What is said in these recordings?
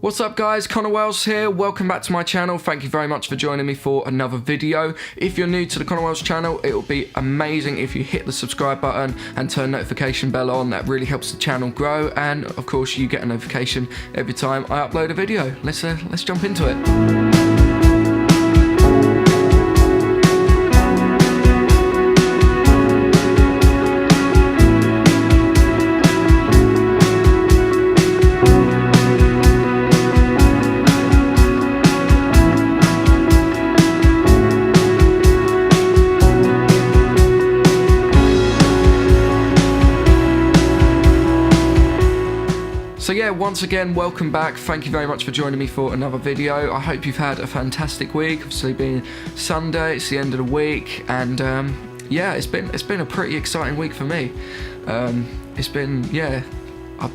What's up guys, Connor Wells here, welcome back to my channel. Thank you very much for joining me for another video. If you're new to the Connor Wells channel, it will be amazing if you hit the subscribe button and turn notification bell on. That really helps the channel grow, and of course you get a notification every time I upload a video. Let's jump into it. So yeah, once again, welcome back. Thank you very much for joining me for another video. I hope you've had a fantastic week. Obviously being Sunday, it's the end of the week, and yeah, it's been a pretty exciting week for me. I've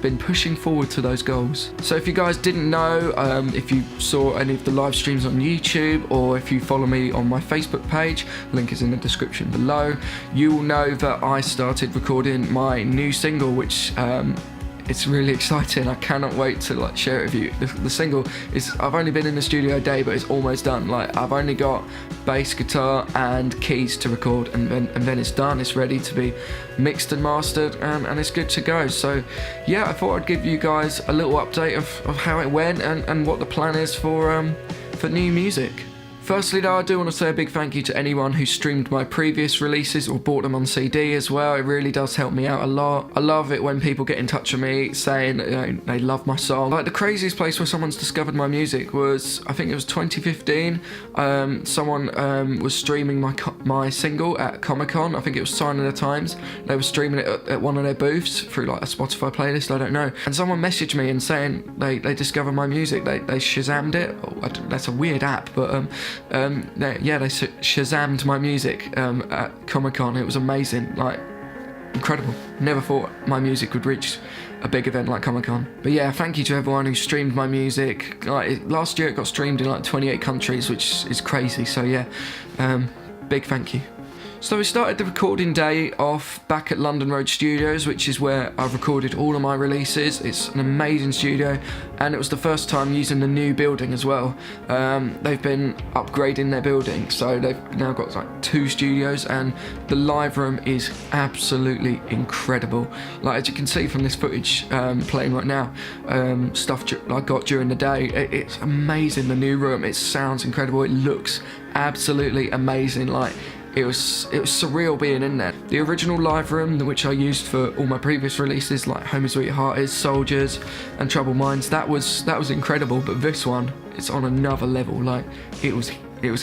been pushing forward to those goals. So if you guys didn't know, if you saw any of the live streams on YouTube, or if you follow me on my Facebook page, link is in the description below, you will know that I started recording my new single, which it's really exciting. I cannot wait to share it with you. The single is, I've only been in the studio a day, but it's almost done. I've only got bass, guitar and keys to record, and then it's done. It's ready to be mixed and mastered, and it's good to go. So yeah, I thought I'd give you guys a little update of how it went and what the plan is for new music. Firstly though, I do want to say a big thank you to anyone who streamed my previous releases or bought them on CD as well. It really does help me out a lot. I love it when people get in touch with me saying, you know, they love my song. The craziest place where someone's discovered my music was, I think it was 2015. Someone was streaming my single at Comic-Con. I think it was Sign of the Times. They were streaming it at one of their booths through a Spotify playlist, I don't know. And someone messaged me and saying they discovered my music. They Shazammed it. That's a weird app, but they Shazammed my music at Comic-Con. It was amazing, incredible. Never thought my music would reach a big event like Comic-Con. But yeah, thank you to everyone who streamed my music. Last year it got streamed in 28 countries, which is crazy. So yeah, big thank you. So we started the recording day off back at London Road Studios, which is where I've recorded all of my releases. It's an amazing studio, and it was the first time using the new building as well. They've been upgrading their building, so they've now got 2 studios, and the live room is absolutely incredible. As you can see from this footage playing right now, stuff I got during the day, it's amazing. The new room, it sounds incredible, it looks absolutely amazing. It was surreal being in there. The original live room, which I used for all my previous releases, like Home Is Where Your Heart Is, Soldiers, and Troubled Minds, that was incredible. But this one, it's on another level. It was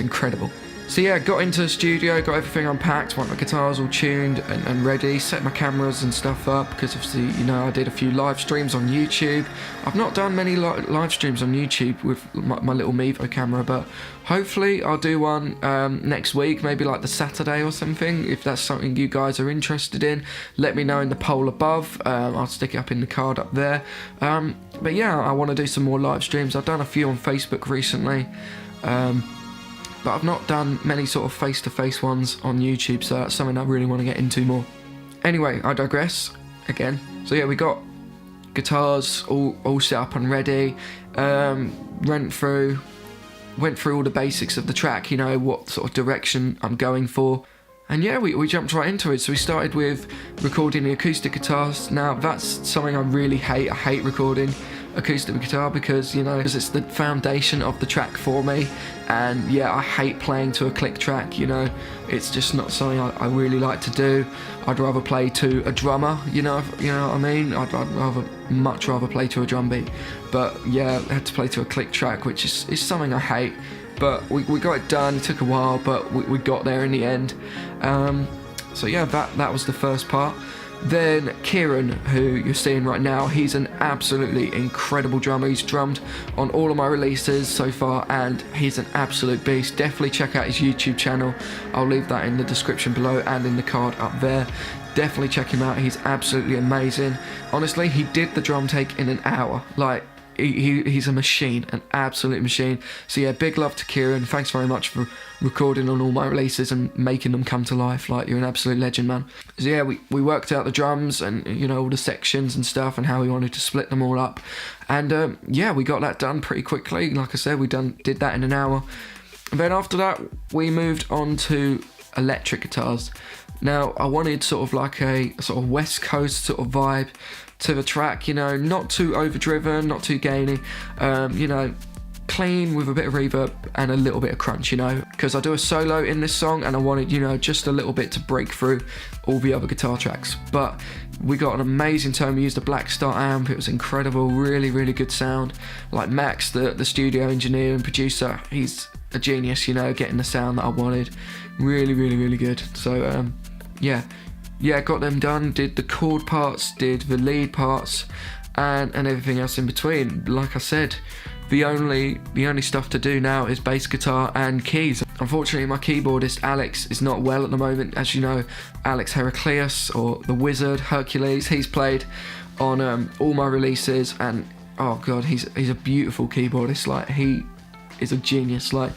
incredible. So yeah, got into the studio, got everything unpacked, my guitars all tuned and ready, set my cameras and stuff up, because obviously, you know, I did a few live streams on YouTube. I've not done many live streams on YouTube with my little Mevo camera, but hopefully I'll do one next week, maybe the Saturday or something. If that's something you guys are interested in, let me know in the poll above. I'll stick it up in the card up there. But yeah, I want to do some more live streams. I've done a few on Facebook recently. But I've not done many sort of face-to-face ones on YouTube, so that's something I really want to get into more. Anyway, I digress again. So yeah, we got guitars all set up and ready. Went through all the basics of the track, you know, what sort of direction I'm going for. And yeah, we jumped right into it. So we started with recording the acoustic guitars. Now, that's something I really hate. I hate recording acoustic guitar because it's the foundation of the track for me. And yeah, I hate playing to a click track, you know. It's just not something I really like to do. I'd rather play to a drummer, you know what I mean? I'd much rather play to a drum beat. But yeah, I had to play to a click track, which is something I hate. But we got it done. It took a while, but we got there in the end. So yeah, that was the first part. Then Kieran, who you're seeing right now, he's an absolutely incredible drummer. He's drummed on all of my releases so far, and he's an absolute beast. Definitely check out his YouTube channel. I'll leave that in the description below and in the card up there. Definitely check him out. He's absolutely amazing. Honestly, he did the drum take in an hour. he's a machine, an absolute machine. So yeah, big love to Kieran. Thanks very much for recording on all my releases and making them come to life. Like, you're an absolute legend, man. So yeah, we worked out the drums and, you know, all the sections and stuff and how we wanted to split them all up. And yeah, we got that done pretty quickly. Like I said, we did that in an hour. And then after that, we moved on to electric guitars. Now, I wanted sort of like a sort of West Coast sort of vibe to the track, you know, not too overdriven, not too gainy, you know, clean with a bit of reverb and a little bit of crunch, you know, because I do a solo in this song and I wanted, you know, just a little bit to break through all the other guitar tracks. But we got an amazing tone. We used a Black Star amp. It was incredible, really, really good sound. Like Max, the studio engineer and producer, he's a genius, you know, getting the sound that I wanted. Really, really, really good. So, yeah, got them done, did the chord parts, did the lead parts, and everything else in between. Like I said, the only stuff to do now is bass guitar and keys. Unfortunately, my keyboardist Alex is not well at the moment. As you know, Alex Heraclius, or the Wizard, Hercules, he's played on all my releases, and oh god, he's a beautiful keyboardist. Like, he is a genius. Like,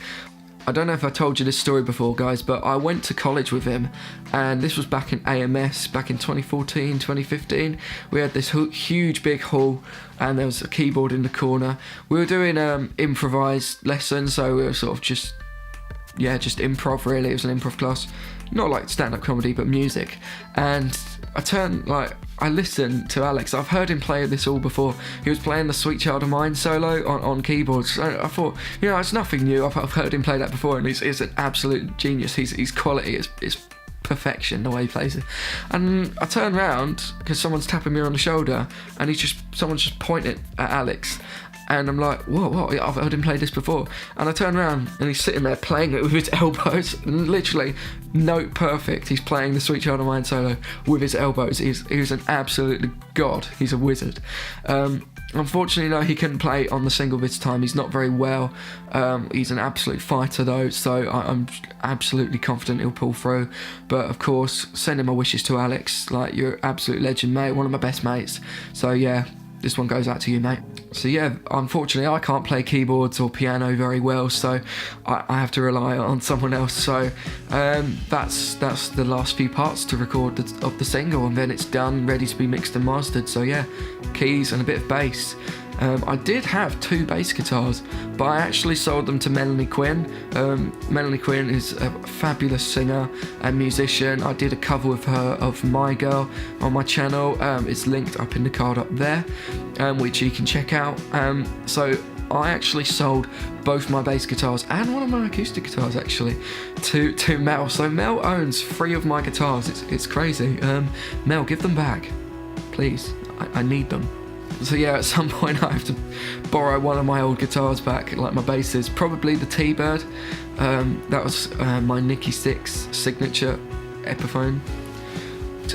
I don't know if I told you this story before, guys, but I went to college with him, and this was back in AMS, back in 2014, 2015. We had this huge big hall, and there was a keyboard in the corner. We were doing improvised lessons, so we were sort of just improv, really. It was an improv class, not like stand-up comedy, but music. And I listened to Alex. I've heard him play this all before. He was playing the Sweet Child of Mine solo on keyboards. So I thought, you know, it's nothing new. I've heard him play that before, and he's an absolute genius. His quality is perfection, the way he plays it. And I turn around because someone's tapping me on the shoulder, and someone's just pointing at Alex. And I'm like, what? I've heard him play this before. And I turn around and he's sitting there playing it with his elbows. And literally, note perfect. He's playing the Sweet Child of Mine solo with his elbows. He's an absolute god. He's a wizard. Unfortunately, no, he couldn't play on the single this time. He's not very well. He's an absolute fighter, though. So I'm absolutely confident he'll pull through. But of course, sending my wishes to Alex. Like, you're an absolute legend, mate. One of my best mates. So yeah, this one goes out to you, mate. So yeah, unfortunately I can't play keyboards or piano very well, so I have to rely on someone else. So that's the last few parts to record of the single, and then it's done, ready to be mixed and mastered. So yeah, keys and a bit of bass. I did have 2 bass guitars, but I actually sold them to Melanie Quinn. Melanie Quinn is a fabulous singer and musician. I did a cover with her of My Girl on my channel. It's linked up in the card up there, which you can check out. So I actually sold both my bass guitars and one of my acoustic guitars actually to Mel. So Mel owns 3 of my guitars. It's crazy. Mel, give them back, please. I need them. So yeah, at some point I have to borrow one of my old guitars back, like my basses, probably the T-Bird. That was my Nicky Six signature Epiphone.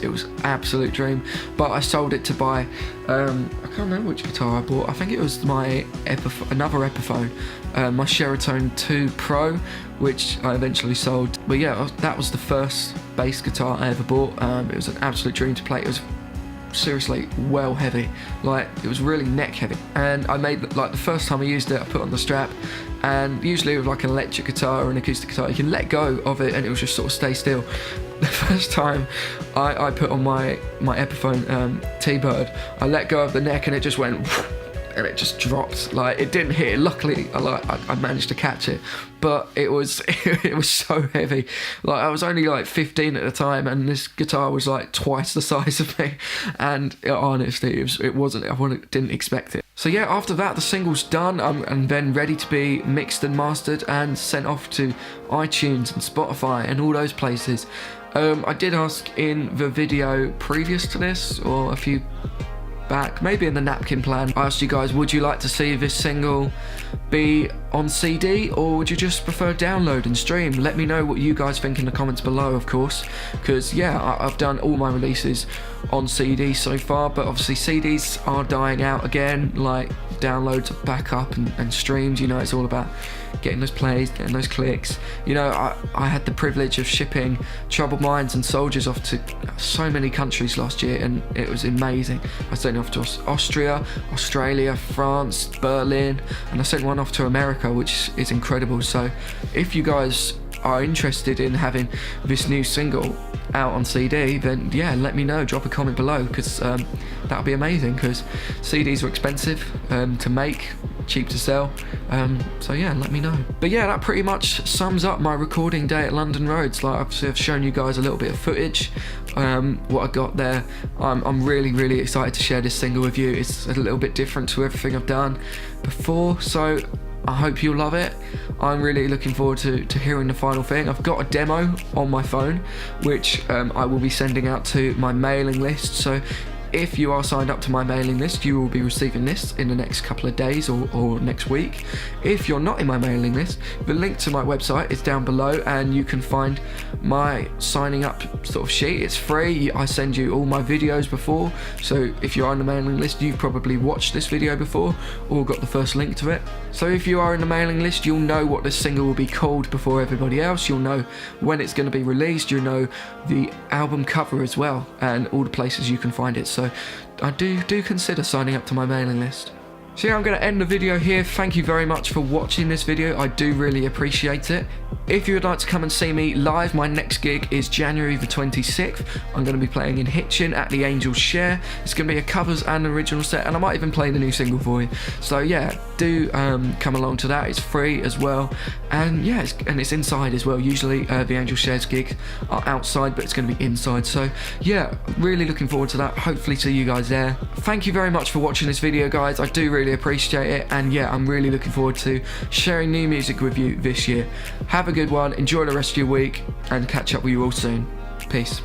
It was an absolute dream, but I sold it to buy, I can't remember which guitar I bought. I think it was my another Epiphone, my Sheraton 2 Pro, which I eventually sold. But yeah, that was the first bass guitar I ever bought. It was an absolute dream to play. It was seriously well heavy, like it was really neck heavy, and I made, like, the first time I used it I put on the strap, and usually with like an electric guitar or an acoustic guitar you can let go of it and it will just sort of stay still. The first time I put on my Epiphone T-Bird, I let go of the neck and it just went and it just dropped. Like, it didn't hit. Luckily, I managed to catch it, but it was so heavy. Like, I was only like 15 at the time, and this guitar was like twice the size of me. And honestly, it wasn't. Didn't expect it. So yeah, after that, the single's done, and then ready to be mixed and mastered and sent off to iTunes and Spotify and all those places. I did ask in the video previous to this, or a few back, maybe in the napkin plan, I asked you guys, would you like to see this single be on CD, or would you just prefer download and stream? Let me know what you guys think in the comments below, of course, because yeah, I've done all my releases on CD so far, but obviously CDs are dying out again. Like, of downloads, of backup and streams. You know, it's all about getting those plays, getting those clicks. You know, I had the privilege of shipping Troubled Minds and Soldiers off to so many countries last year, and it was amazing. I sent off to Austria, Australia, France, Berlin, and I sent one off to America, which is incredible. So if you guys are interested in having this new single out on CD, then yeah, let me know, drop a comment below, because that'll be amazing, because CDs are expensive to make, cheap to sell, so yeah, let me know. But yeah, that pretty much sums up my recording day at London Roads. Like, obviously I've shown you guys a little bit of footage, what I got there. I'm really excited to share this single with you. It's a little bit different to everything I've done before, so I hope you'll love it. I'm really looking forward to hearing the final thing. I've got a demo on my phone, which I will be sending out to my mailing list. So if you are signed up to my mailing list, you will be receiving this in the next couple of days or next week. If you're not in my mailing list, the link to my website is down below, and you can find my signing up sort of sheet. It's free. I send you all my videos before, so if you're on the mailing list, you've probably watched this video before or got the first link to it. So if you are in the mailing list, you'll know what this single will be called before everybody else. You'll know when it's going to be released. You'll know the album cover as well, and all the places you can find it. So I do consider signing up to my mailing list. So yeah, I'm going to end the video here. Thank you very much for watching this video. I do really appreciate it. If you would like to come and see me live, my next gig is January the 26th. I'm going to be playing in Hitchin at the Angel's Share. It's going to be a covers and original set, and I might even play the new single for you. So yeah, do come along to that. It's free as well, and yeah, it's inside as well. Usually the Angel's Share's gigs are outside, but it's going to be inside. So yeah, really looking forward to that. Hopefully see you guys there. Thank you very much for watching this video, guys. I do really appreciate it, and yeah, I'm really looking forward to sharing new music with you this year. Have a good one, enjoy the rest of your week, and catch up with you all soon. Peace.